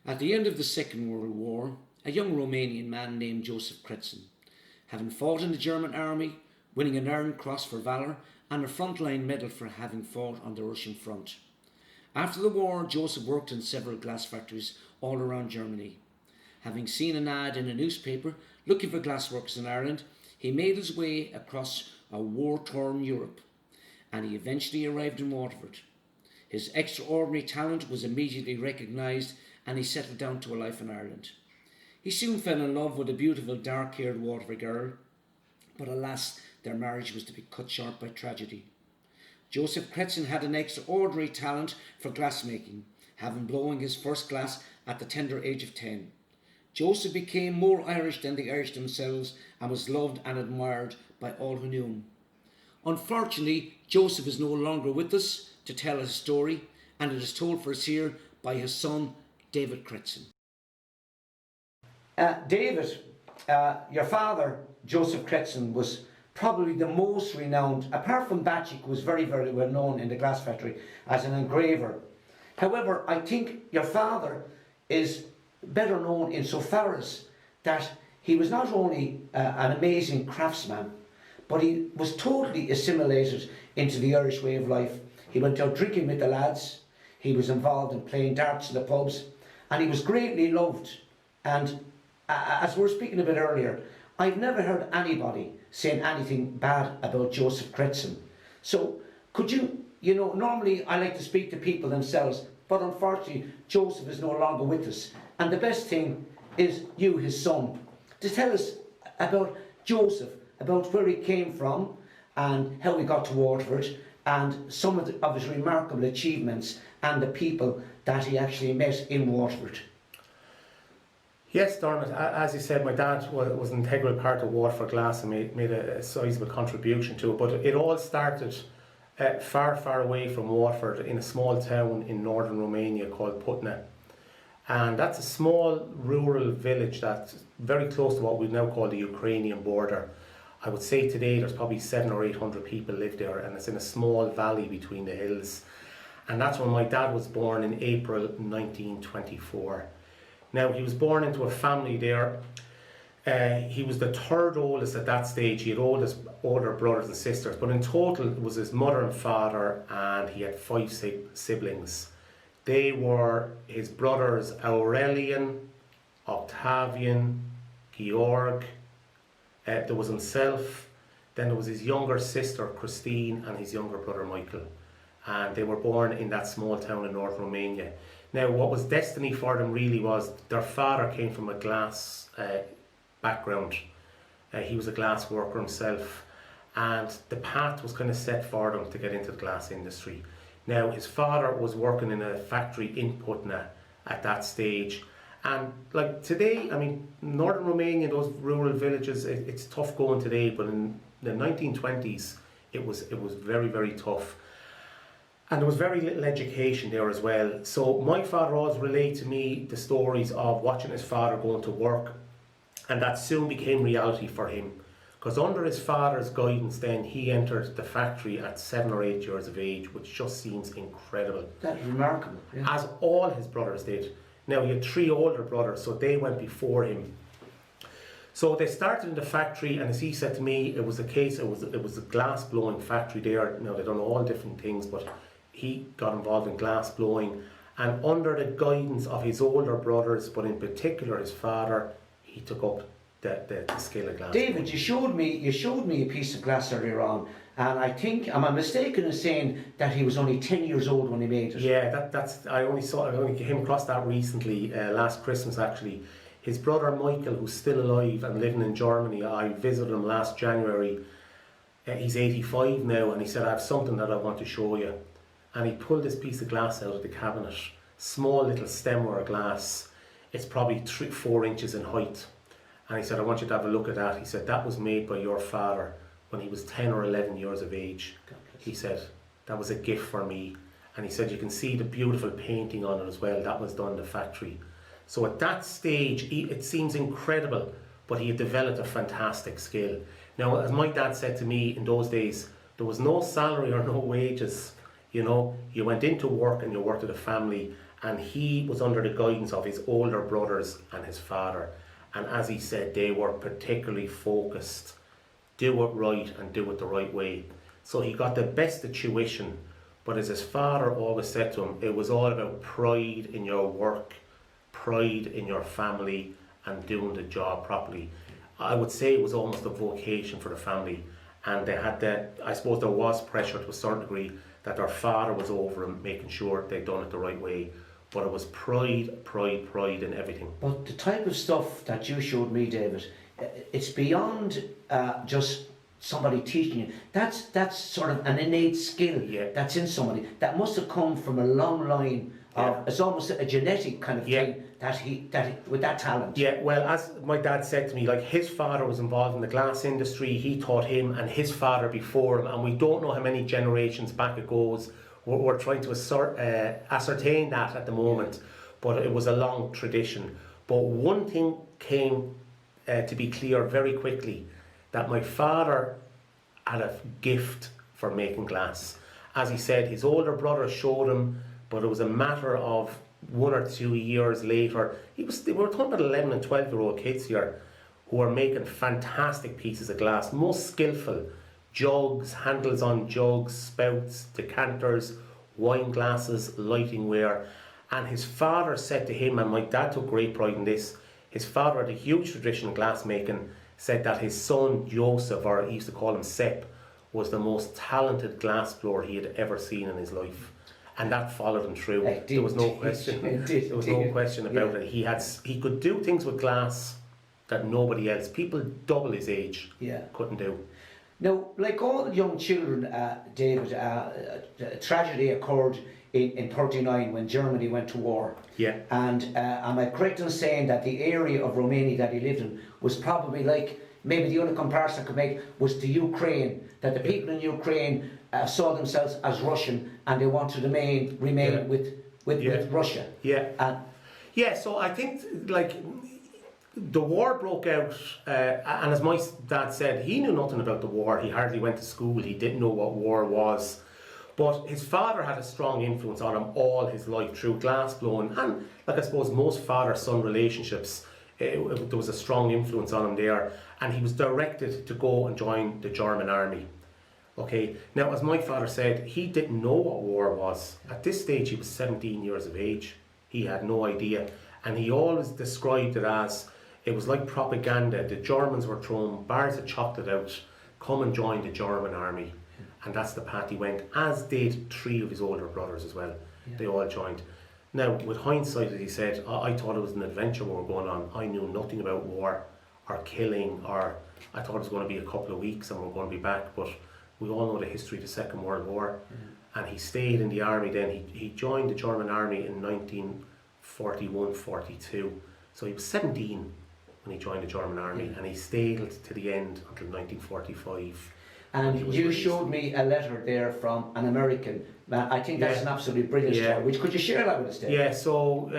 At the end of the Second World War, a young Romanian man named Joseph Cretzan, having fought in the German army, winning an Iron Cross for valour and a frontline medal for having fought on the Russian front. After the war, Joseph worked in several glass factories all around Germany. Having seen an ad in a newspaper looking for glassworkers in Ireland, he made his way across a war-torn Europe, and he eventually arrived in Waterford. His extraordinary talent was immediately recognised, and he settled down to a life in Ireland. He soon fell in love with a beautiful dark-haired Waterford girl, but alas, their marriage was to be cut short by tragedy. Joseph Cretzan had an extraordinary talent for glassmaking, having blowing his first glass at the tender age of 10. Joseph became more Irish than the Irish themselves and was loved and admired by all who knew him. Unfortunately, Joseph is no longer with us to tell his story, and it is told for us here by his son, David Cretzan. David, your father, Joseph Cretzan, was probably the most renowned, apart from Batchik, was very, very well known in the glass factory as an engraver. However, I think your father is better known insofar as that he was not only an amazing craftsman, but he was totally assimilated into the Irish way of life. He went out drinking with the lads, he was involved in playing darts in the pubs, and he was greatly loved. And as we were speaking a bit earlier, I've never heard anybody saying anything bad about Joseph Cretzan. So could you, normally I like to speak to people themselves, but unfortunately Joseph is no longer with us. And the best thing is you, his son, to tell us about Joseph, about where he came from and how he got to Waterford, and some of his remarkable achievements and the people that he actually met in Waterford. Yes, Dermot, as you said, my dad was an integral part of Waterford Glass and made a sizable contribution to it, but it all started far, far away from Waterford in a small town in northern Romania called Putna. And that's a small rural village that's very close to what we now call the Ukrainian border. I would say today there's probably 700 or 800 people live there, and it's in a small valley between the hills. And that's when my dad was born in April 1924. Now, he was born into a family there. He was the third oldest at that stage. He had older brothers and sisters, but in total it was his mother and father, and he had 5 siblings. They were his brothers Aurelian, Octavian, Georg, there was himself, then there was his younger sister Christine and his younger brother Michael. And they were born in that small town in North Romania. Now, what was destiny for them really was their father came from a glass background. He was a glass worker himself, and the path was kind of set for them to get into the glass industry. Now, his father was working in a factory in Putna at that stage, and like today, I mean, northern Romania, those rural villages, it's tough going today, but in the 1920s, it was very, very tough. And there was very little education there as well. So my father always relayed to me the stories of watching his father going to work, and that soon became reality for him. Because under his father's guidance then, he entered the factory at 7 or 8 years of age, which just seems incredible. That's remarkable. Yeah. As all his brothers did. Now, he had 3 older brothers, so they went before him. So they started in the factory, and as he said to me, it was a glass blowing factory there. Now, they done all different things, but he got involved in glass blowing, and under the guidance of his older brothers, but in particular his father, he took up the skill of glass. David, you showed me a piece of glass earlier on, and I think, am I mistaken in saying that he was only 10 years old when he made it? Yeah, I only came across that recently, last Christmas actually. His brother Michael, who's still alive and living in Germany, I visited him last January. He's 85 now, and he said, I have something that I want to show you. And he pulled this piece of glass out of the cabinet, small little stemware glass. It's probably 3-4 inches in height. And he said, I want you to have a look at that. He said, that was made by your father when he was 10 or 11 years of age. He said, that was a gift for me. And he said, you can see the beautiful painting on it as well. That was done in the factory. So at that stage, it seems incredible, but he had developed a fantastic skill. Now, as my dad said to me in those days, there was no salary or no wages. You know, you went into work and you worked with a family, and he was under the guidance of his older brothers and his father. And as he said, they were particularly focused, do it right and do it the right way. So he got the best of tuition, but as his father always said to him, it was all about pride in your work, pride in your family, and doing the job properly. I would say it was almost a vocation for the family, and they had that. I suppose there was pressure to a certain degree that their father was over him, making sure they'd done it the right way. But it was pride, pride, pride in everything. But the type of stuff that you showed me, David, it's beyond just somebody teaching you. That's sort of an innate skill that's in somebody that must have come from a long line of. It's almost a genetic kind of thing that he with that talent. Yeah, well, as my dad said to me, like his father was involved in the glass industry. He taught him, and his father before him, and we don't know how many generations back it goes. We're trying to ascertain that at the moment, but it was a long tradition. But one thing came to be clear very quickly, that my father had a gift for making glass. As he said, his older brother showed him, but it was a matter of 1 or 2 years later. We were talking about 11 and 12-year-old kids here who are making fantastic pieces of glass, most skillful. Jugs, handles on jugs, spouts, decanters, wine glasses, lighting ware. And his father said to him, and my dad took great pride in this, his father had a huge tradition of glass making, said that his son Joseph, or he used to call him Sepp, was the most talented glass blower he had ever seen in his life. And that followed him through. There was no question. There was no question about it. He could do things with glass that nobody else, people double his age, couldn't do. Now, like all young children, David, a tragedy occurred in 39 when Germany went to war. Yeah. And am I correct in saying that the area of Romania that he lived in was probably like, maybe the only comparison I could make was the Ukraine, that the people in Ukraine saw themselves as Russian and they wanted to remain with Russia. Yeah. So I think, like, the war broke out, and as my dad said, he knew nothing about the war. He hardly went to school. He didn't know what war was. But his father had a strong influence on him all his life through glass blowing. And, like I suppose, most father-son relationships, there was a strong influence on him there. And he was directed to go and join the German army. Okay, now, as my father said, he didn't know what war was. At this stage, he was 17 years of age. He had no idea. And he always described it as, it was like propaganda. The Germans were throwing bars of chocolate out, come and join the German army. And that's the path he went, as did 3 of his older brothers as well. They all joined. Now, with hindsight, as he said, I thought it was an adventure we were going on. I knew nothing about war or killing, or I thought it was going to be a couple of weeks and we were going to be back. But we all know the history of the Second World War. And he stayed in the army then. He joined the German army in 1941-42. So he was 17 when he joined the German army, and he stayed to the end until 1945. And you showed me a letter there from an American. I think that's an absolutely brilliant story. Which, could you share that with us, Dave? Yeah, so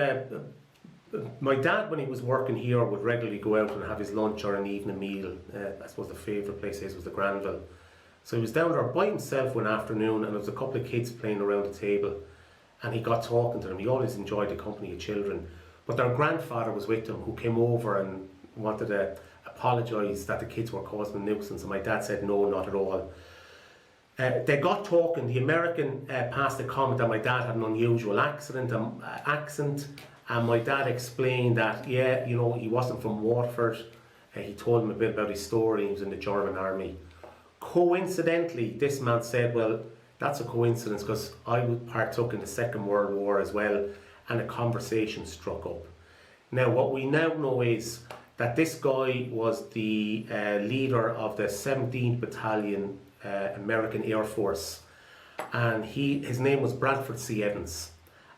my dad, when he was working here, would regularly go out and have his lunch or an evening meal. I suppose the favourite place of his was the Granville. So he was down there by himself one afternoon, and there was a couple of kids playing around the table, and he got talking to them. He always enjoyed the company of children. But their grandfather was with them, who came over and wanted to apologise that the kids were causing a nuisance, and my dad said no, not at all. They got talking. The American passed a comment that my dad had an unusual accent, and my dad explained that, he wasn't from Waterford. He told him a bit about his story. He was in the German army. Coincidentally, this man said, well, that's a coincidence because I partook in the Second World War as well, and a conversation struck up. Now, what we now know is that this guy was the leader of the 17th Battalion American Air Force, and his name was Bradford C. Evans.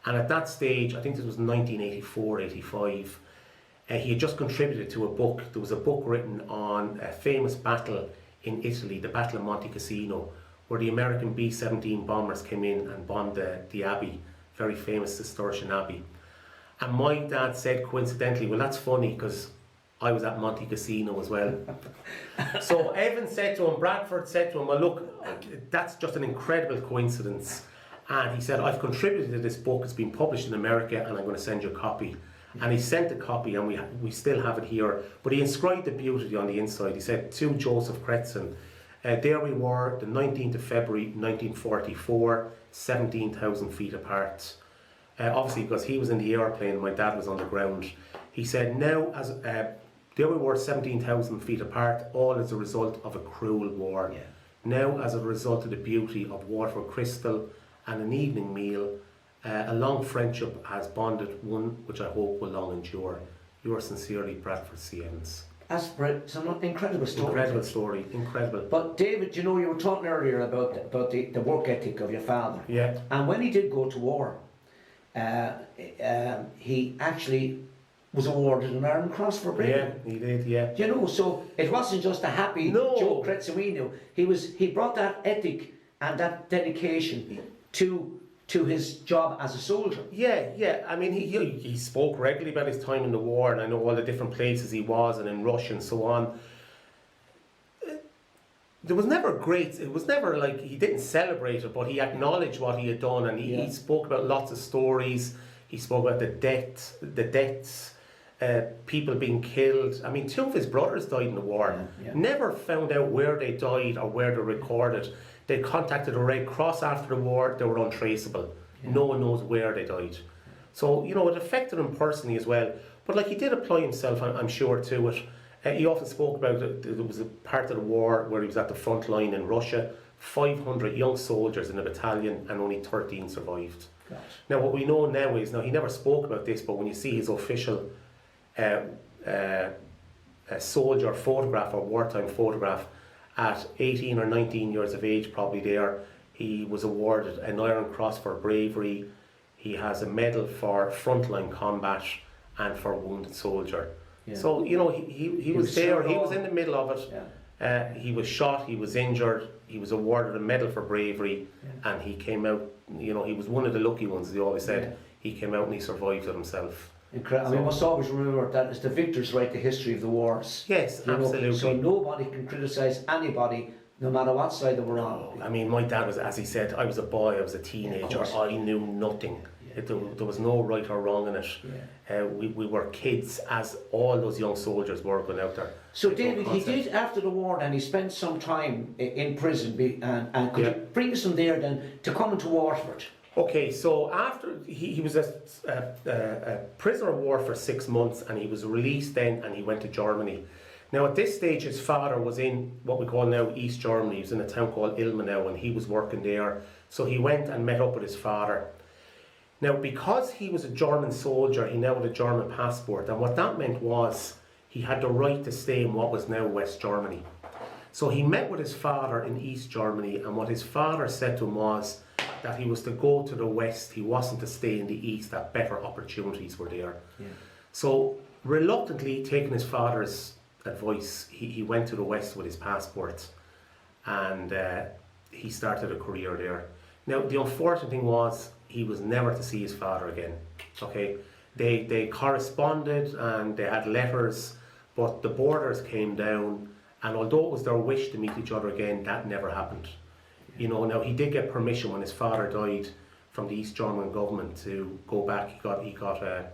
And at that stage, I think this was 1984-85, he had just contributed to a book. There was a book written on a famous battle in Italy, the Battle of Monte Cassino, where the American B-17 bombers came in and bombed the Abbey, very famous Cistercian Abbey. And my dad said, coincidentally, well, that's funny because I was at Monte Cassino as well. So Evan said to him, Bradford said to him, well, look, that's just an incredible coincidence. And he said, I've contributed to this book, it's been published in America, and I'm going to send you a copy. And he sent a copy, and we still have it here. But he inscribed the beauty on the inside. He said, to Joseph Cretzan, there we were, the 19th of February 1944, 17,000 feet apart. Obviously, because he was in the airplane, my dad was on the ground. He said, now, there we were, 17,000 feet apart, all as a result of a cruel war. Yeah. Now, as a result of the beauty of Waterford Crystal and an evening meal, a long friendship has bonded, one which I hope will long endure. Yours sincerely, Bradford C. Evans. That's it's an incredible story. Incredible story, incredible. But David, you know, you were talking earlier about the work ethic of your father. Yeah. And when he did go to war, he actually was awarded an Iron Cross for bravery. Yeah, he did, yeah. You know, so it wasn't just a happy Joe Cretzan we knew. He brought that ethic and that dedication to his job as a soldier. Yeah. I mean, he spoke regularly about his time in the war, and I know all the different places he was, and in Russia and so on. There was never it was never like he didn't celebrate it, but he acknowledged what he had done, and he spoke about lots of stories. He spoke about the deaths, people being killed. I mean, two of his brothers died in the war. Yeah. Never found out where they died or where they recorded. They contacted the Red Cross after the war, they were untraceable. Yeah. No one knows where they died. So, you know, it affected him personally as well. But like, he did apply himself, I'm sure, to it. He often spoke about it. There was a part of the war where he was at the front line in Russia, 500 young soldiers in a battalion, and only 13 survived. Gosh. Now, what we know now is, he never spoke about this, but when you see his official soldier photograph or wartime photograph, at 18 or 19 years of age, probably there, he was awarded an Iron Cross for bravery. He has a medal for frontline combat and for wounded soldier. Yeah. So, you know, he was there, he was in the middle of it. Yeah. He was shot, he was injured, he was awarded a medal for bravery, and he came out, you know, he was one of the lucky ones, as he always said. Yeah. He came out and he survived it himself. Incredible. We must always remember that it's the victors write the history of the wars. Yes, absolutely. So nobody can criticise anybody, no matter what side they were on. I mean, my dad was, as he said, I was a boy, I was a teenager, I knew nothing. There was no right or wrong in it. Yeah. We were kids, as all those young soldiers were going out there. So David, he did after the war, and he spent some time in prison, and could you bring us from there then to coming to Waterford? Okay, so after he was a prisoner of war for 6 months, and he was released then, and he went to Germany. Now at this stage his father was in what we call now East Germany. He was in a town called Ilmenau, and he was working there. So he went and met up with his father. Now because he was a German soldier, he now had a German passport, and what that meant was he had the right to stay in what was now West Germany. So he met with his father in East Germany, and what his father said to him was that he was to go to the west, he wasn't to stay in the east, that better opportunities were there. Yeah. So reluctantly, taking his father's advice, he went to the west with his passport, and he started a career there. Now the unfortunate thing was he was never to see his father again. Okay, they corresponded and they had letters, but the borders came down, and although it was their wish to meet each other again, that never happened. You know, now he did get permission when his father died from the East German government to go back. He got a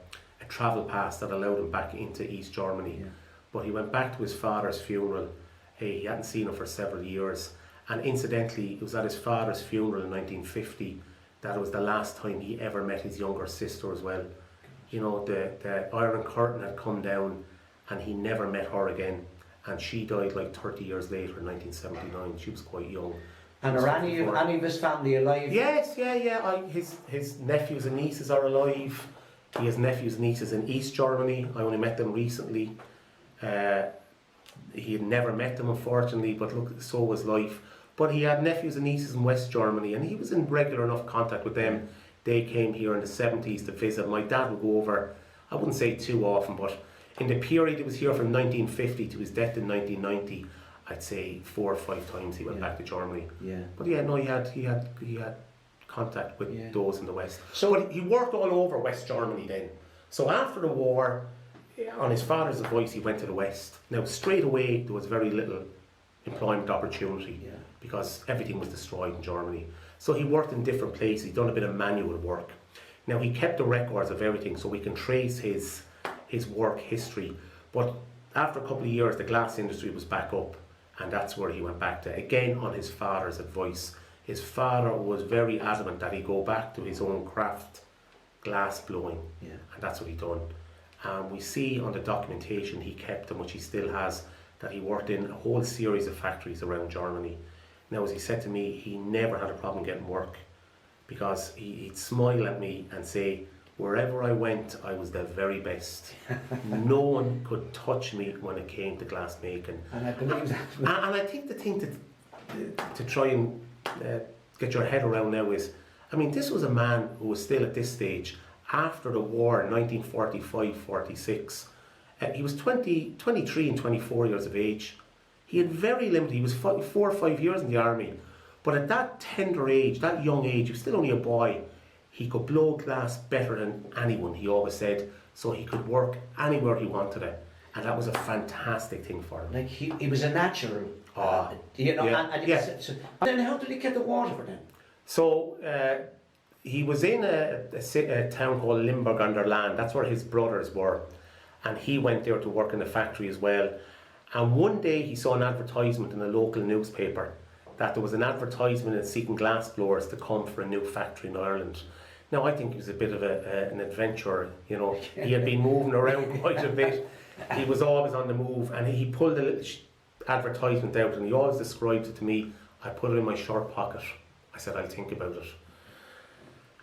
travel pass that allowed him back into East Germany. Yeah. But he went back to his father's funeral. He hadn't seen him for several years. And incidentally, it was at his father's funeral in 1950 that it was the last time he ever met his younger sister as well. You know, the Iron Curtain had come down, and he never met her again. And she died like 30 years later in 1979. She was quite young. And are any of his family alive? Yes, yeah. His nephews and nieces are alive. He has nephews and nieces in East Germany. I only met them recently. He had never met them, unfortunately, but look, so was life. But he had nephews and nieces in West Germany, and he was in regular enough contact with them. They came here in the 70s to visit. My dad would go over, I wouldn't say too often, but in the period he was here from 1950 to his death in 1990, I'd say 4 or 5 times he went back to Germany. Yeah. But yeah, no, he had contact with those in the West. So but he worked all over West Germany then. So after the war, on his father's advice, he went to the West. Now straight away there was very little employment opportunity because everything was destroyed in Germany. So he worked in different places. He'd done a bit of manual work. Now he kept the records of everything, so we can trace his work history. But after a couple of years, the glass industry was back up, and that's where he went back to, again on his father's advice. His father was very adamant that he go back to his own craft, glass blowing, and that's what he done. And we see on the documentation he kept, and which he still has, that he worked in a whole series of factories around Germany. Now, as he said to me, he never had a problem getting work, because he'd smile at me and say, wherever I went, I was the very best. No one could touch me when it came to glass making. And I believe that. And I think the thing to try and get your head around now is, I mean, this was a man who was still at this stage, after the war in 1945-46, he was 23 and 24 years of age. He had very limited, he was 4 or 5 years in the army, but at that tender age, that young age, he was still only a boy, he could blow glass better than anyone, he always said, so he could work anywhere he wanted it, and that was a fantastic thing for him. Like he was a natural, Yeah. So, then how did he get the Waterford then? So he was in a town called Limburg under Land. That's where his brothers were, and he went there to work in the factory as well. And one day he saw an advertisement in a local newspaper that there was an advertisement in seeking glass blowers to come for a new factory in Ireland. Now I think he was a bit of an adventurer, you know. He had been moving around quite a bit. He was always on the move, and he pulled a little advertisement out, and he always described it to me. I put it in my shirt pocket. I said, I'll think about it.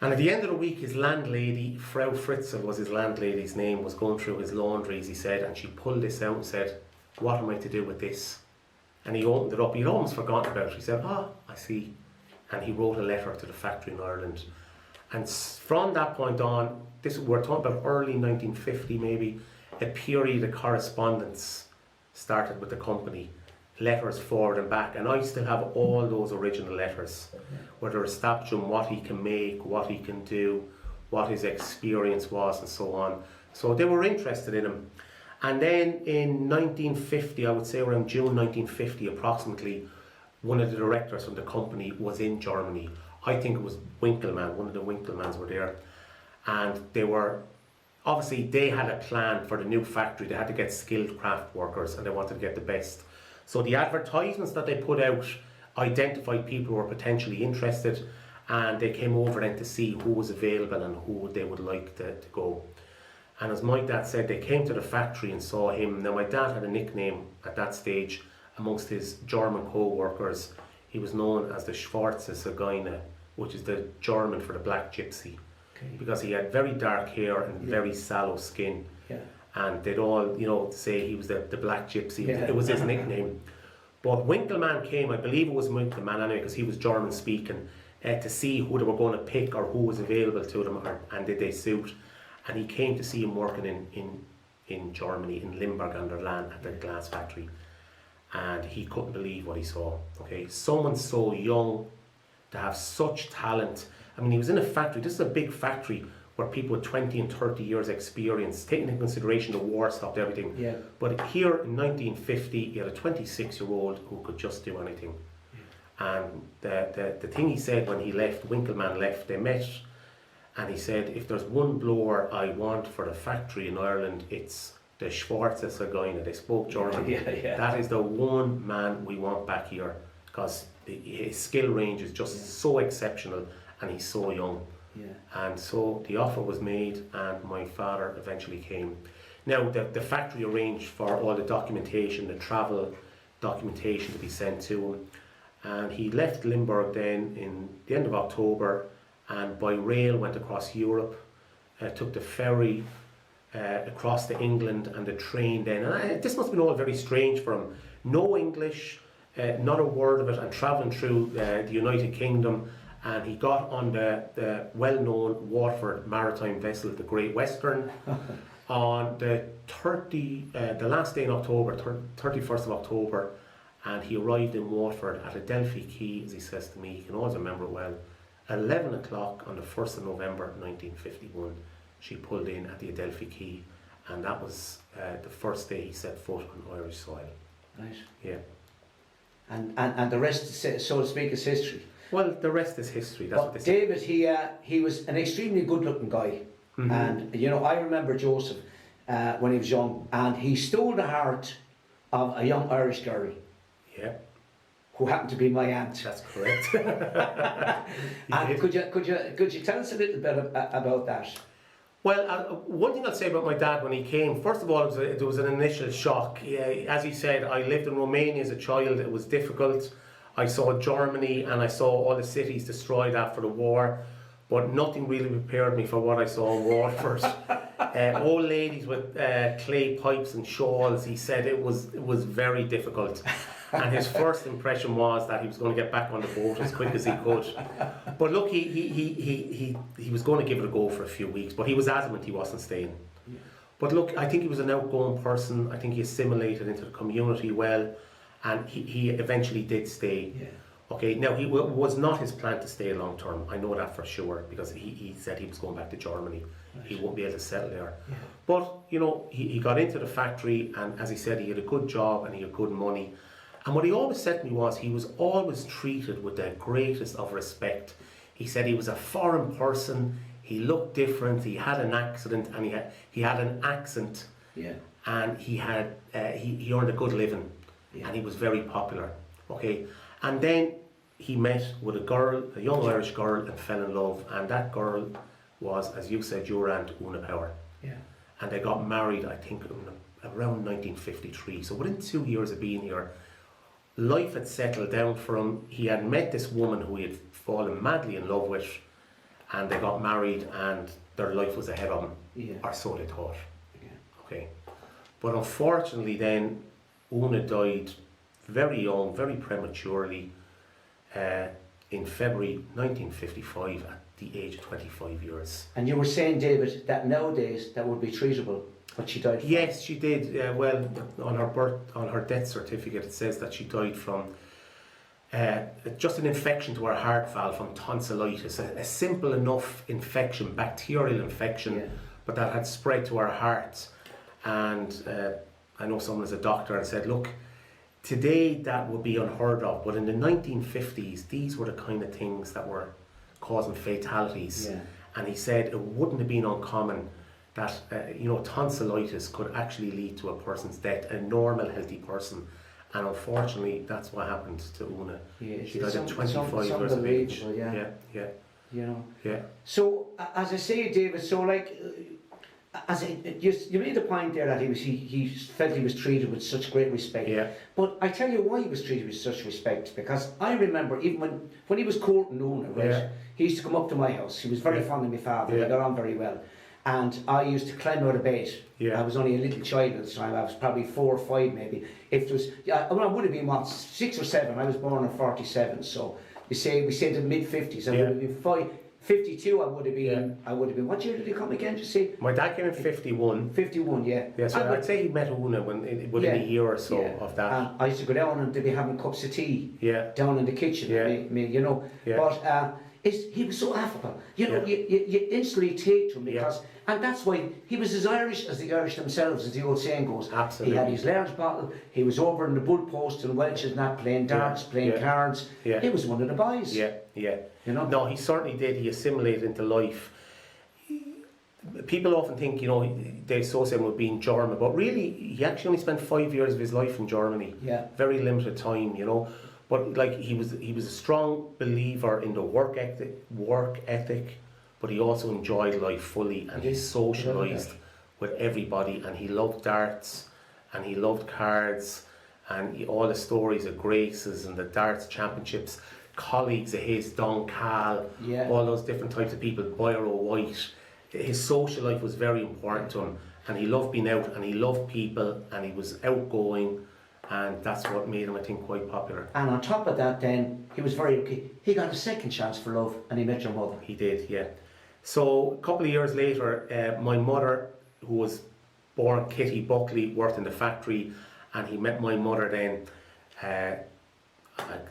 And at the end of the week, his landlady, Frau Fritzl was his landlady's name, was going through his laundries, he said, and she pulled this out and said, what am I to do with this? And he opened it up. He'd almost forgotten about it. He said, I see. And he wrote a letter to the factory in Ireland. And from that point on, we're talking about early 1950 maybe, a period of correspondence started with the company. Letters forward and back, and I still have all those original letters where they're establishing what he can make, what he can do, what his experience was, and so on. So they were interested in him. And then in 1950, I would say around June 1950 approximately, one of the directors from the company was in Germany. I think it was Winkelmann, one of the Winkelmanns were there, and they were obviously, they had a plan for the new factory. They had to get skilled craft workers, and they wanted to get the best. So the advertisements that they put out identified people who were potentially interested, and they came over then to see who was available and who they would like to go. And as my dad said, they came to the factory and saw him. Now my dad had a nickname at that stage amongst his German co-workers. He was known as the Schwarze Zigeuner, which is the German for the black gypsy, because he had very dark hair and very sallow skin. And they'd all, say he was the black gypsy. It was his nickname. But Winkelmann came, I believe it was Winkelmann anyway, because he was German speaking, to see who they were going to pick or who was available to them, and did they suit. And he came to see him working in Germany, in Limburg under Land at the glass factory. And he couldn't believe what he saw. Okay, someone so young to have such talent. I mean, he was in a factory. This is a big factory where people with 20 and 30 years experience, taking into consideration the war stopped everything. But here in 1950, he had a 26-year-old who could just do anything. And the thing he said when he left, Winkelmann left, they met, and he said, if there's one blower I want for the factory in Ireland, it's the Schwarze Zigeuner. They spoke German. That is the one man we want back here, because his skill range is just so exceptional, and he's so young. And so the offer was made, and my father eventually came. Now the factory arranged for all the documentation, the travel documentation to be sent to him, and he left Limburg then in the end of October, and by rail went across Europe, took the ferry across to England, and the train then, and this must have been all very strange for him. No English, not a word of it, and travelling through the United Kingdom. And he got on the well-known Waterford maritime vessel, the Great Western, on the last day in October, 31st of October, and he arrived in Waterford at Adelphi Quay, as he says to me, he can always remember it well, 11 o'clock on the 1st of November 1951. She pulled in at the Adelphi Quay, and that was the first day he set foot on Irish soil. Right. Yeah. And the rest, so to speak, is history. Well, the rest is history. That's what But they say. David, he was an extremely good-looking guy, and you know, I remember Joseph when he was young, and he stole the heart of a young Irish girl Yeah, who happened to be my aunt. that's correct. And could you tell us a little bit about that? Well, one thing I'll say about my dad when he came, first of all, there was an initial shock. As he said, I lived in Romania as a child. It was difficult. I saw Germany and I saw all the cities destroyed after the war, but nothing really prepared me for what I saw in Waterford. Old ladies with clay pipes and shawls. He said it was very difficult. And his first impression was that he was going to get back on the boat as quick as he could. But look, he was going to give it a go for a few weeks, but he was adamant he wasn't staying. Yeah. But look, I think he was an outgoing person. I think he assimilated into the community well, and he eventually did stay. Yeah. Okay, now he was not his plan to stay long term. I know that for sure, because he said he was going back to Germany. Right. He won't be able to settle there. Yeah. But, you know, he got into the factory, and as he said, he had a good job and he had good money. And what he always said to me was he was always treated with the greatest of respect. He said he was a foreign person, he looked different, he had an accident, and he had an accent. Yeah. And he earned a good living. Yeah. And he was very popular. Okay. And then he met with a girl, a young Irish girl, and fell in love. And that girl was, as you said, your aunt, Una Power. Yeah. And they got married, I think, around 1953. So within 2 years of being here, life had settled down for him. He had met this woman who he had fallen madly in love with, and they got married, and their life was ahead of them. Yeah. Or so they thought. Yeah. Okay. But unfortunately then, Una died very young, very prematurely, in February 1955 at the age of 25 years. And you were saying, David, that nowadays that would be treatable, what she died from? Yes, she did. Well, on her death certificate, it says that she died from just an infection to her heart valve, from tonsillitis, a simple enough infection, bacterial infection, yeah. But that had spread to her heart. And I know someone was a doctor and said, look, today that would be unheard of, but in the 1950s, these were the kind of things that were causing fatalities. Yeah. And he said it wouldn't have been uncommon that tonsillitis could actually lead to a person's death, a normal, healthy person. And unfortunately, that's what happened to Una. Yeah, she died at 25 years of age. Yeah. Yeah. You know. Yeah. So, as I say, David, so like, you made the point there that he felt he was treated with such great respect. Yeah. But I tell you why he was treated with such respect, because I remember even when he was courting Una, right? Yeah. He used to come up to my house. He was very fond of my father. Yeah. We got on very well. And I used to climb out of bed. Yeah. I was only a little child at the time. I was probably 4 or 5 maybe. If there was, I would have been 6 or 7. I was born in 47. So we say the mid 50s. I would have been 52. I would have been. Yeah. I would have been. What year did he come again? Just say. My dad came in 51. 51, yeah. Yeah. So I'd say he met Una within a year or so of that. And I used to go down and they'd be having cups of tea. Yeah. Down in the kitchen. Yeah. You know. Yeah. But he was so affable. You know, you instantly take to him because, and that's why he was as Irish as the Irish themselves, as the old saying goes. Absolutely. He had his large bottle. He was over in the bull post and Welsh and that, playing darts, playing cards. Yeah. He was one of the boys. Yeah, yeah. You know. No, he certainly did. He assimilated into life. People often think, they associate him with being German, but really, he actually only spent 5 years of his life in Germany. Yeah. Very limited time, But like he was a strong believer in the work ethic, but he also enjoyed life fully, and he socialised with everybody, and he loved darts, and he loved cards, and all the stories of graces and the darts championships, colleagues of his, Don Cal, all those different types of people, Boyro White. His social life was very important to him, and he loved being out, and he loved people, and he was outgoing. And that's what made him, I think, quite popular. And on top of that then, he was very lucky. He got a second chance for love and he met your mother. He did, yeah. So a couple of years later, my mother, who was born Kitty Buckley, worked in the factory, and he met my mother then, I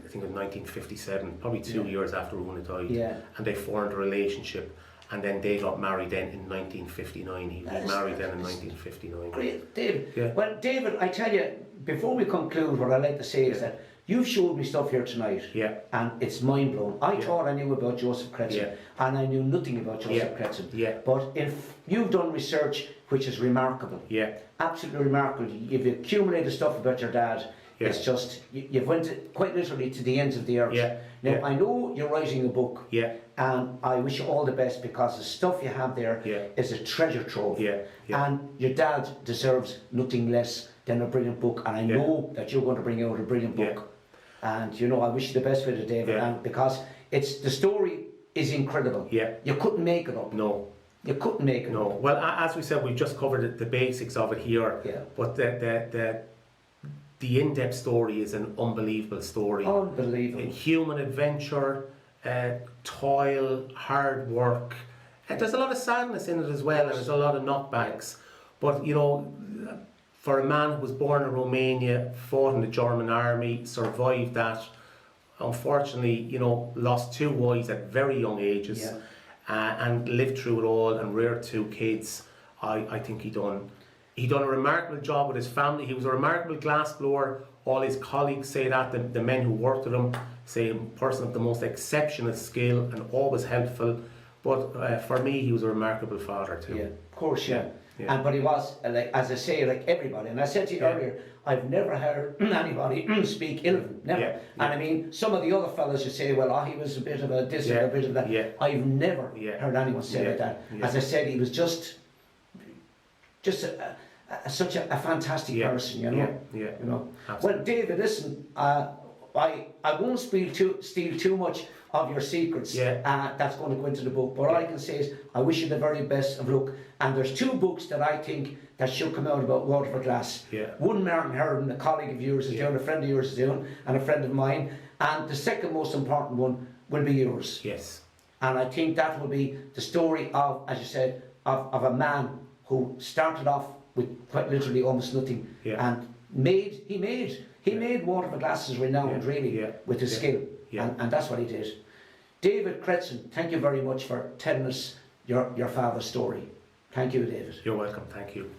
think in 1957, probably 2 years after Una died. Yeah. And they formed a relationship. And then they got married then in 1959. He was married then in 1959. Great, David. Yeah. Well, David, I tell you, before we conclude, what I'd like to say is that You've showed me stuff here tonight, and it's mind blowing. I thought I knew about Joseph Cretzan, and I knew nothing about Joseph Cretzan. But if you've done research which is remarkable, absolutely remarkable, you've accumulated stuff about your dad. It's just you've went quite literally to the ends of the earth. Now I know you're writing a book, and I wish you all the best, because the stuff you have there is a treasure trove. And your dad deserves nothing less than a brilliant book, and I know that you're going to bring out a brilliant book. And you know, I wish you the best with it, David, and because the story is incredible. You couldn't make it up. No. You couldn't make it up. Well, as we said, we've just covered the basics of it here. But the in-depth story is an unbelievable story. Unbelievable. Human adventure, toil, hard work. There's a lot of sadness in it as well, and there's a lot of knockbacks. But you know, for a man who was born in Romania, fought in the German army, survived that, unfortunately, you know, lost 2 wives at very young ages, and lived through it all and reared 2 kids. I think he done a remarkable job with his family. He was a remarkable glassblower. All his colleagues say that, the men who worked with him say a person of the most exceptional skill and always helpful. But for me, he was a remarkable father too. Yeah, of course, And but he was, like, as I say, like everybody. And I said to you earlier, I've never heard anybody speak ill of him, never. And I mean, some of the other fellas you say, well, he was a bit of a this and a bit of that. I've never heard anyone say like that. As I said, he was just such a fantastic person, you know. You know. Well, David, listen, I won't steal too much of your secrets. That's going to go into the book. But all I can say is, I wish you the very best of luck. And there's 2 books that I think that should come out about Waterford Glass. One, Martin Herron, a colleague of yours is doing, a friend of yours is doing, and a friend of mine. And the second most important one will be yours. And I think that will be the story of, as you said, of a man who started off with quite literally almost nothing, and he made Waterford Glass renowned really with his skill, and that's what he did. David Cretzan, thank you very much for telling us your father's story. Thank you, David. You're welcome. Thank you.